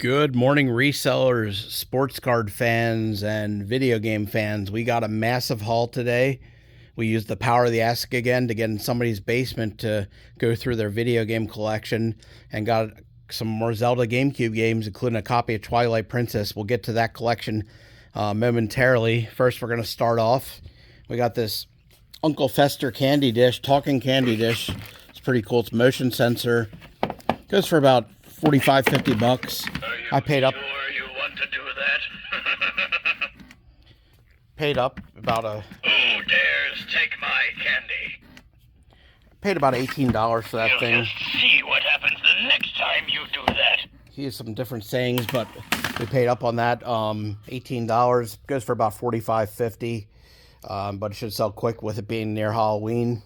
Good morning, resellers, sports card fans, and video game fans. We got a massive haul today. We used the power of the ask again to get in somebody's basement to go through their video game collection and got some more Zelda GameCube games, including a copy of Twilight Princess. We'll get to that collection momentarily. First, we're going to start off. We got this Uncle Fester candy dish, talking candy dish. It's pretty cool. It's motion sensor. Goes for about 45, 50 bucks. I paid up. Sure you want to do that? Paid up about a. Who dares take my candy? Paid about $18 for that You'll thing. just see what happens the next time you do that. He has some different sayings, but we paid up on that. $18 goes for about 45, 50. But it should sell quick with it being near Halloween.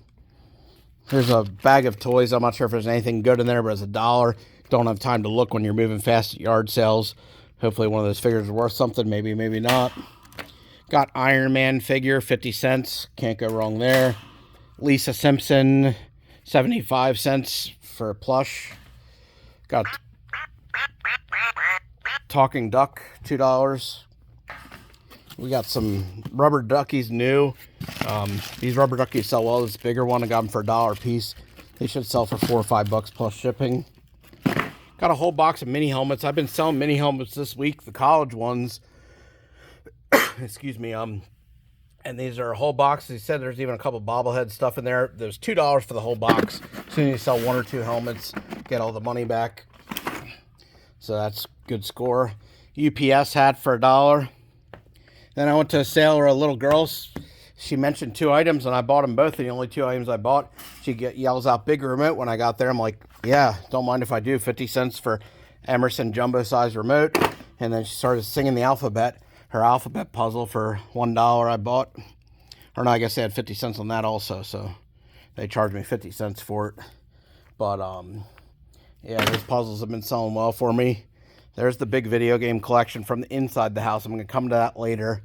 There's a bag of toys. I'm not sure if there's anything good in there, but it's $1. Don't have time to look when you're moving fast at yard sales. Hopefully one of those figures is worth something. Maybe, maybe not. Got Iron Man figure, 50 cents. Can't go wrong there. Lisa Simpson, 75 cents for a plush. Got Talking Duck, $2. We got some rubber duckies new. These rubber duckies sell well. This bigger one, I got them for $1 a piece. They should sell for $4 or $5 plus shipping. Got a whole box of mini helmets. I've been selling mini helmets this week, the college ones. Excuse me. And these are a whole box. They said there's even a couple bobblehead stuff in there. There's $2 for the whole box. As soon as you sell 1 or 2 helmets, get all the money back. So that's good score. UPS hat for $1. Then I went to a sale where a little girl, she mentioned 2 items, and I bought them both. And the only 2 items I bought, she yells out, "Big remote," when I got there. I'm like, yeah, don't mind if I do. 50 cents for Emerson jumbo size remote. And then she started singing the alphabet, her alphabet puzzle for $1 I bought. Or no, I guess they had 50 cents on that also. So they charged me 50 cents for it. But, yeah, those puzzles have been selling well for me. There's the big video game collection from the inside the house. I'm going to come to that later.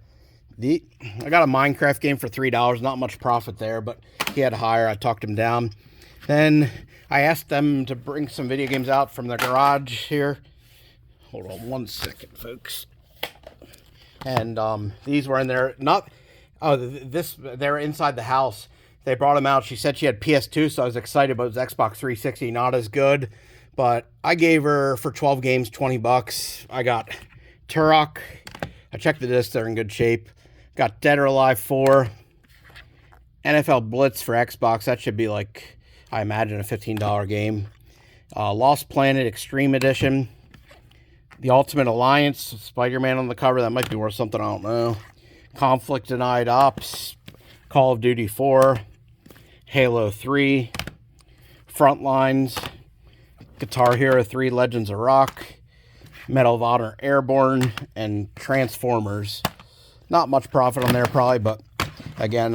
I got a Minecraft game for $3. Not much profit there, but he had higher. I talked him down. Then I asked them to bring some video games out from their garage here. Hold on 1 second, folks. And these were in there. They're inside the house. They brought them out. She said she had PS2, so I was excited, but it was Xbox 360, not as good. But I gave her, for 12 games, 20 bucks. I got Turok. I checked the discs. They're in good shape. Got Dead or Alive 4. NFL Blitz for Xbox. That should be like, I imagine, a $15 game. Lost Planet Extreme Edition. The Ultimate Alliance. Spider-Man on the cover. That might be worth something. I don't know. Conflict Denied Ops. Call of Duty 4. Halo 3. Frontlines. Guitar Hero 3 Legends of Rock, Medal of Honor Airborne, and Transformers. Not much profit on there probably, but again,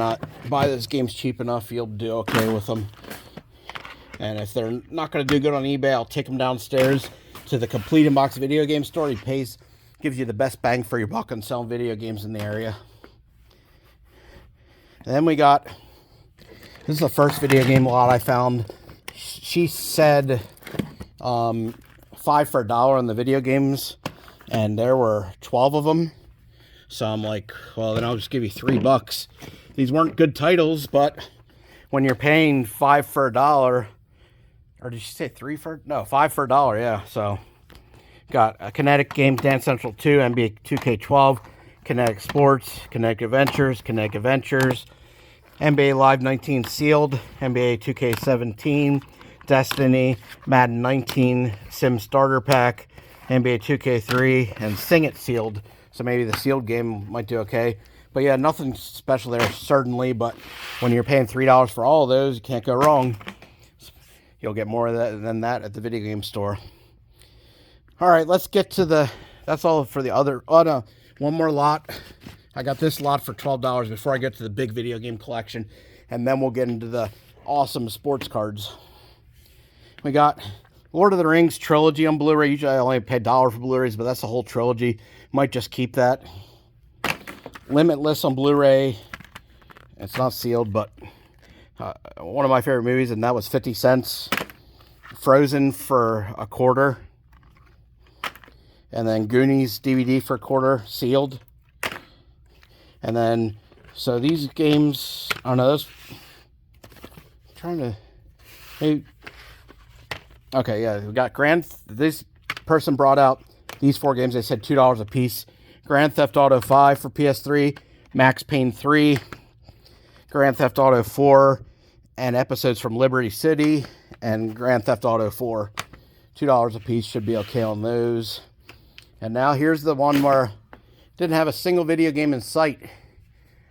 buy those games cheap enough, you'll do okay with them. And if they're not going to do good on eBay, I'll take them downstairs to the Complete Inbox video game store. He gives you the best bang for your buck on selling video games in the area. And then we got, this is the first video game lot I found. She said 5 for $1 on the video games, and there were 12 of them. So I'm like, well, then I'll just give you $3. These weren't good titles, but when you're paying 5 for $1, or did she say 3 for? No, 5 for $1. Yeah. So got a Kinetic Games Dance Central 2, NBA 2K12, Kinetic Sports, Kinetic Adventures, NBA Live 19 sealed, NBA 2K17. Destiny, Madden 19, Sim Starter Pack, NBA 2K3, and Sing It sealed. So maybe the sealed game might do okay. But yeah, nothing special there, certainly. But when you're paying $3 for all of those, you can't go wrong. You'll get more of that than that at the video game store. All right, let's get to that's all for the other. Oh, no, one more lot. I got this lot for $12 before I get to the big video game collection. And then we'll get into the awesome sports cards. We got Lord of the Rings trilogy on Blu-ray. Usually I only pay $1 for Blu-rays, but that's the whole trilogy. Might just keep that. Limitless on Blu-ray. It's not sealed, but one of my favorite movies, and that was 50 cents. Frozen for $0.25. And then Goonies DVD for a quarter, sealed. And then, so these games, I don't know, those, I'm trying to, maybe, okay, yeah, we got this person brought out these 4 games. They said $2 a piece. Grand Theft Auto 5 for PS3, Max Payne 3, Grand Theft Auto 4, and episodes from Liberty City, and Grand Theft Auto 4. $2 a piece should be okay on those. And now here's the one where didn't have a single video game in sight.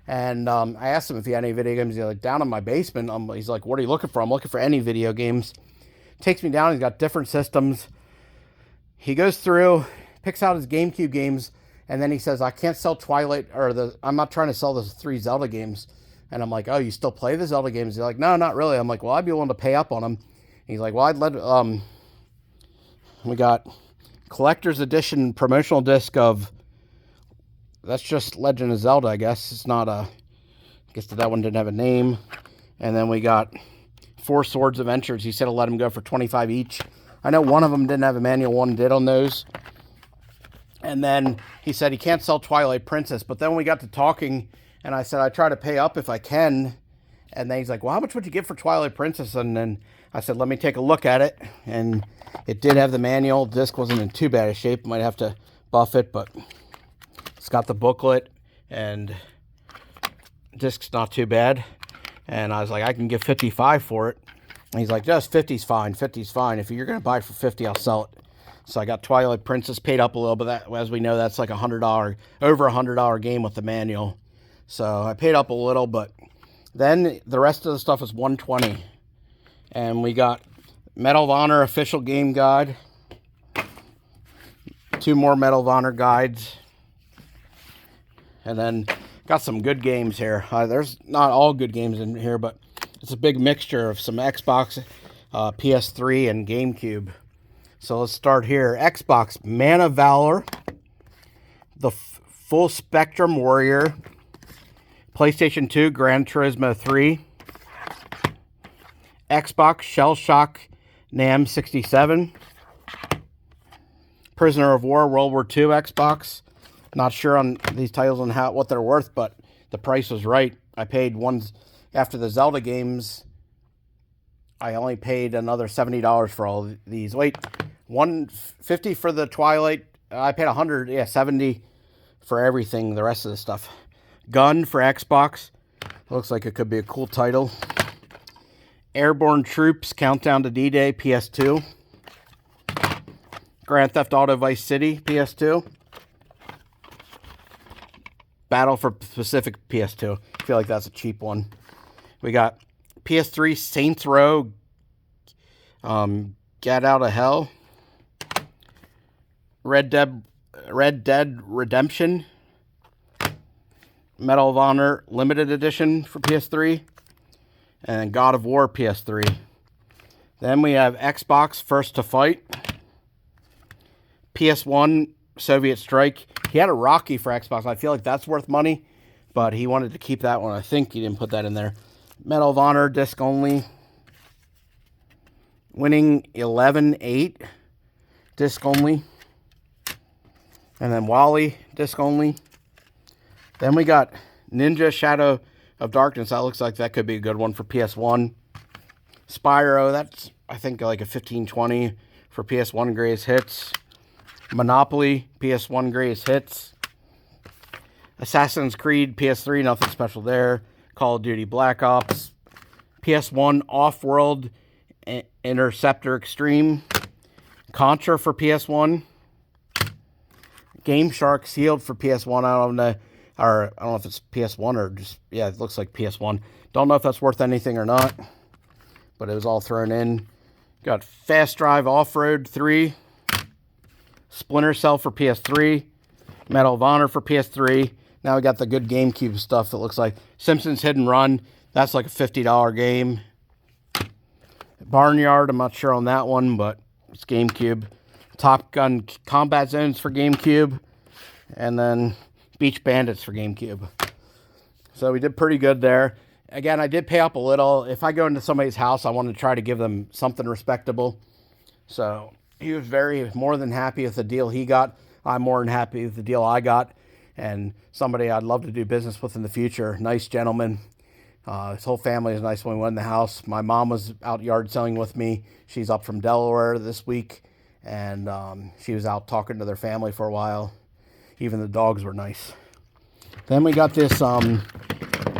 And I asked him if he had any video games. He's like, down in my basement. He's like, what are you looking for? I'm looking for any video games. Takes me down. He's got different systems. He goes through, picks out his GameCube games, and then he says, I can't sell Twilight, or I'm not trying to sell those 3 Zelda games. And I'm like, oh, you still play the Zelda games? He's like, no, not really. I'm like, well, I'd be willing to pay up on them. He's like, well, I'd let, we got collector's edition promotional disc of, that's just Legend of Zelda, I guess. It's not I guess that one didn't have a name. And then we got 4 Swords Adventures. He said I'll let them go for $25 each. I know one of them didn't have a manual, one did on those. And then he said he can't sell Twilight Princess. But then we got to talking, and I said I try to pay up if I can. And then he's like, well, how much would you give for Twilight Princess? And then I said, let me take a look at it. And it did have the manual. Disc wasn't in too bad a shape. Might have to buff it, but it's got the booklet, and disc's not too bad. And I was like, I can give $55 for it. And he's like, just 50's fine. 50's fine. If you're going to buy it for $50, I'll sell it. So I got Twilight Princess, paid up a little, but that, as we know, that's like $100, over $100 game with the manual. So I paid up a little, but then the rest of the stuff is $120. And we got Medal of Honor official game guide. 2 more Medal of Honor guides. And then got some good games here. There's not all good games in here, but it's a big mixture of some Xbox, PS3, and GameCube. So let's start here. Xbox, Man of Valor, the Full Spectrum Warrior, PlayStation 2, Gran Turismo 3, Xbox, Shell Shock NAM 67, Prisoner of War, World War II Xbox. Not sure on these titles and what they're worth, but the price was right. I paid ones after the Zelda games. I only paid another $70 for all these. Wait, $150 for the Twilight. I paid $100, yeah, $70 for everything, the rest of the stuff. Gun for Xbox. Looks like it could be a cool title. Airborne Troops, Countdown to D-Day, PS2. Grand Theft Auto Vice City, PS2. Battle for Pacific, PS2. I feel like that's a cheap one. We got PS3, Saints Row, Get Out of Hell, Red Dead Redemption, Medal of Honor Limited Edition for PS3, and God of War PS3. Then we have Xbox First to Fight, PS1 Soviet Strike. He had a Rocky for Xbox. I feel like that's worth money, but he wanted to keep that one. I think he didn't put that in there. Medal of Honor disc only. Winning 11-8 disc only. And then Wally disc only. Then we got Ninja Shadow of Darkness. That looks like that could be a good one for PS1. Spyro, that's I think like a 15-20 for PS1 Greatest Hits. Monopoly, PS1 Greatest Hits. Assassin's Creed, PS3, nothing special there. Call of Duty Black Ops. PS1 Off-World Interceptor Extreme. Contra for PS1. Game Shark sealed for PS1. I don't know. Or I don't know if it's PS1 or just, yeah, it looks like PS1. Don't know if that's worth anything or not. But it was all thrown in. Got Fast Drive Off-Road 3. Splinter Cell for PS3. Medal of Honor for PS3. Now we got the good GameCube stuff that looks like Simpsons Hidden Run. That's like a $50 game. Barnyard, I'm not sure on that one, but it's GameCube. Top Gun Combat Zones for GameCube. And then Beach Bandits for GameCube. So we did pretty good there. Again, I did pay up a little. If I go into somebody's house, I want to try to give them something respectable. So he was more than happy with the deal he got. I'm more than happy with the deal I got, and somebody I'd love to do business with in the future. Nice gentleman. His whole family is nice when we went in the house. My mom was out yard selling with me. She's up from Delaware this week, and she was out talking to their family for a while. Even the dogs were nice. Then we got this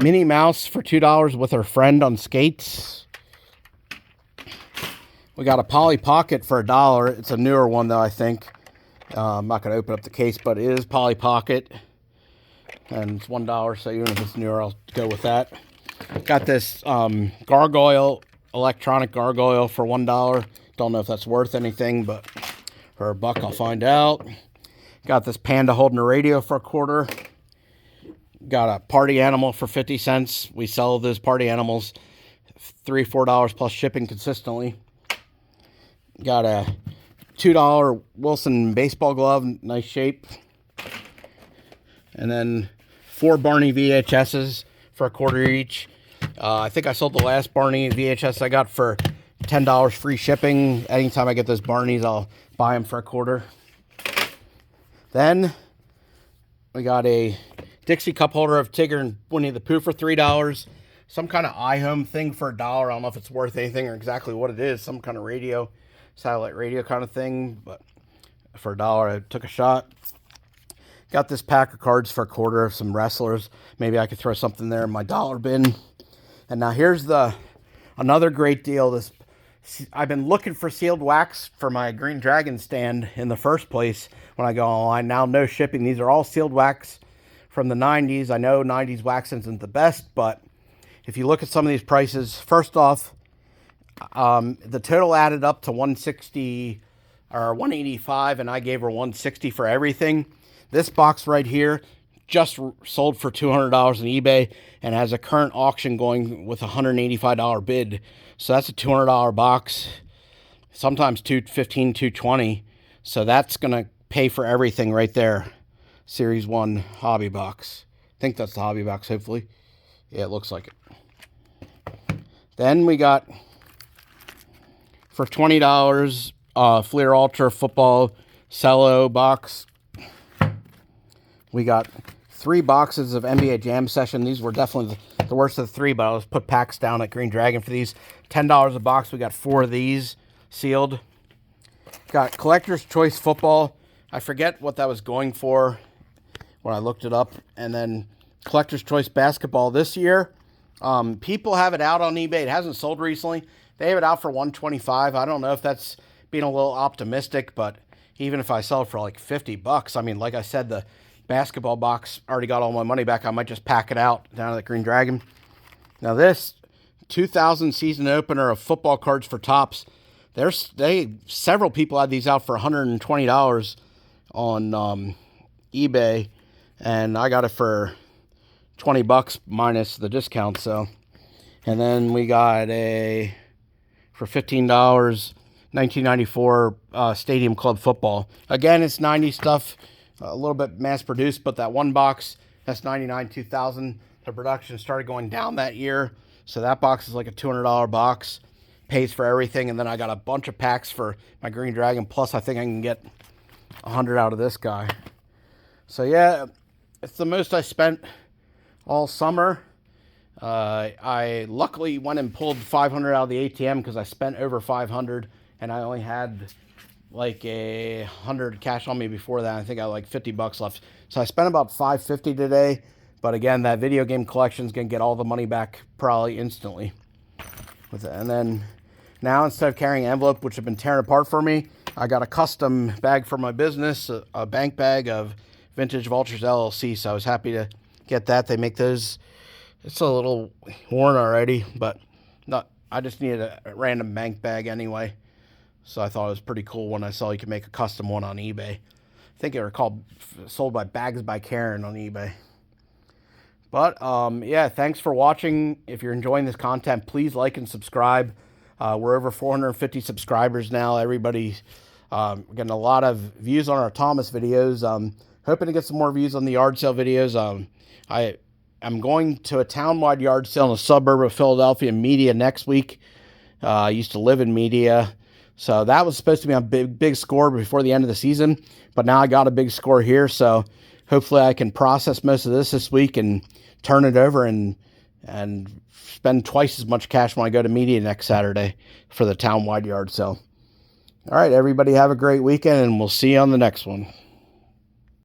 Minnie Mouse for $2 with her friend on skates. We got a Polly Pocket for $1. It's a newer one, though, I think. I'm not going to open up the case, but it is Polly Pocket. And it's $1, so even if it's newer, I'll go with that. Got this gargoyle, electronic gargoyle for $1. Don't know if that's worth anything, but for $1, I'll find out. Got this panda holding a radio for $0.25. Got a party animal for 50 cents. We sell those party animals $3, $4 plus shipping consistently. Got a $2 Wilson baseball glove, nice shape. And then 4 Barney VHSs for $0.25 each. I think I sold the last Barney VHS I got for $10 free shipping. Anytime I get those Barneys, I'll buy them for $0.25. Then we got a Dixie cup holder of Tigger and Winnie the Pooh for $3. Some kind of iHome thing for $1. I don't know if it's worth anything or exactly what it is. Some kind of radio, satellite radio kind of thing. But for $1, I took a shot. Got this pack of cards for $0.25 of some wrestlers. Maybe I could throw something there in my dollar bin. And now here's another great deal. I've been looking for sealed wax for my Green Dragon stand in the first place when I go online. Now no shipping. These are all sealed wax from the 90s. I know 90s wax isn't the best, but if you look at some of these prices, first off, the total added up to $160 or $185, and I gave her $160 for everything. This box right here just sold for $200 on eBay and has a current auction going with a $185 bid. So that's a $200 box, sometimes $215, $220. So that's going to pay for everything right there. Series 1 hobby box. I think that's the hobby box, hopefully. Yeah, it looks like it. Then we got, for $20, Fleer Ultra Football Cello box. We got 3 boxes of NBA Jam Session. These were definitely the worst of the 3, but I was put packs down at Green Dragon for these. $10 a box. We got 4 of these sealed. Got Collector's Choice Football. I forget what that was going for when I looked it up. And then Collector's Choice Basketball this year. People have it out on eBay. It hasn't sold recently. They have it out for $125. I don't know if that's being a little optimistic, but even if I sell it for like $50, I mean, like I said, the basketball box already got all my money back. I might just pack it out down at the Green Dragon. Now this 2000 season opener of football cards for Topps. Several people had these out for $120 on eBay, and I got it for $20 minus the discount. So, and then we got for $15 1994 Stadium Club football. Again, it's 90 stuff, a little bit mass produced, but that one box, that's 99 2000. The production started going down that year, so that box is like a $200 box. Pays for everything, and then I got a bunch of packs for my Green Dragon. Plus, I think I can get 100 out of this guy. So yeah, it's the most I spent all summer. I luckily went and pulled 500 out of the ATM because I spent over 500, and I only had like 100 cash on me before that. I think I had like $50 left. So I spent about $550 today. But again, that video game collection is going to get all the money back probably instantly. With it. And then now, instead of carrying an envelope, which have been tearing apart for me, I got a custom bag for my business, a bank bag of Vintage Vultures LLC. So I was happy to get that. They make those. It's a little worn already, but not. I just needed a random bank bag anyway. So I thought it was pretty cool when I saw you could make a custom one on eBay. I think they were sold by Bags by Karen on eBay. But, yeah, thanks for watching. If you're enjoying this content, please like and subscribe. We're over 450 subscribers now. Everybody's getting a lot of views on our Thomas videos. Hoping to get some more views on the yard sale videos. I'm going to a town-wide yard sale in a suburb of Philadelphia, Media, next week. I used to live in Media. So that was supposed to be a big score before the end of the season, but now I got a big score here. So hopefully I can process most of this week and turn it over and spend twice as much cash when I go to media next Saturday for the town-wide yard sale. All right, everybody have a great weekend, and we'll see you on the next one.